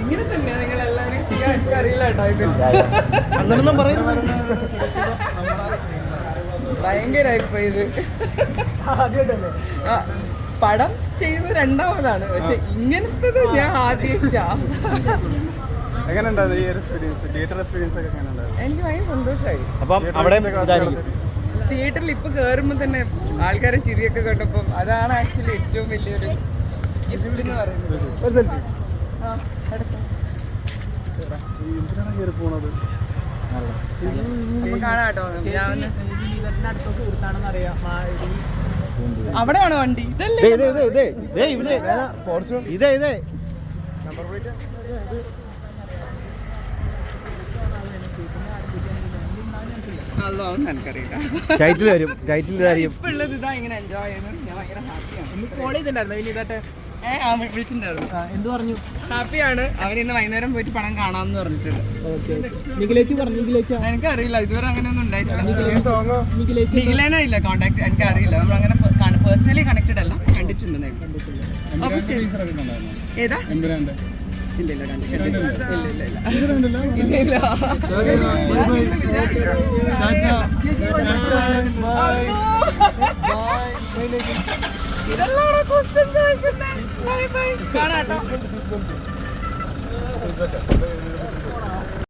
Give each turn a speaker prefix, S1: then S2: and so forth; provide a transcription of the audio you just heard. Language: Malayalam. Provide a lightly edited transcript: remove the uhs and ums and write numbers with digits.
S1: ഇങ്ങനെ തന്നെയാ നിങ്ങൾ എല്ലാവരും ചെയ്യാൻ എനിക്ക് അറിയില്ല കേട്ടോ ഇത്.
S2: അങ്ങനൊന്നും പറയുന്നത്
S1: ഭയങ്കരായിപ്പോ ഇത്. പടം ചെയ്തത് രണ്ടാമതാണ്, പക്ഷെ ഇങ്ങനത്തത് ഞാൻ ആദ്യമായിട്ടാ. എനിക്ക് ഭയങ്കര സന്തോഷമായി. തിയേറ്ററിൽ ഇപ്പൊ കേറുമ്പോ തന്നെ ആൾക്കാരെ ചിരിയൊക്കെ കണ്ടപ്പം അതാണ് ആക്ച്വലി ഏറ്റവും വലിയൊരു ഗിഫ്റ്റ് എന്ന് പറയുന്നത്. കാണാട്ടോ. അവിടെയാണോ വണ്ടി? അതൊന്നും എനിക്കറിയില്ല. ഇപ്പൊ ഉള്ളത് ഇതാ ഇങ്ങനെ എൻജോയ് ചെയ്യുന്നത്. ഞാൻ ഭയങ്കര ഹാപ്പിയാണ്. വിളിച്ചിട്ടുണ്ടായിരുന്നു.
S2: എന്ത് പറഞ്ഞു?
S1: ഹാപ്പിയാണ്. അവൻ ഇന്ന് വൈകുന്നേരം പോയിട്ട് പണം കാണാമെന്ന് പറഞ്ഞിട്ടുണ്ട്. എനിക്കറിയില്ല, ഇതുവരെ അങ്ങനെയൊന്നും ഉണ്ടായിട്ടില്ല. നിഖിലേന ഇല്ല കോണ്ടാക്ട്, എനിക്കറിയില്ല. നമ്മളങ്ങനെ പേഴ്സണലി കണക്റ്റഡ് അല്ല, കണ്ടിട്ടുണ്ട്. അപ്പൊ ശരി. ഏതാ? ഇല്ല ഇതെല്ലാം ക്വസ്റ്റ്യൻ ചോദിക്കുന്നത്. കാണാട്ടോ.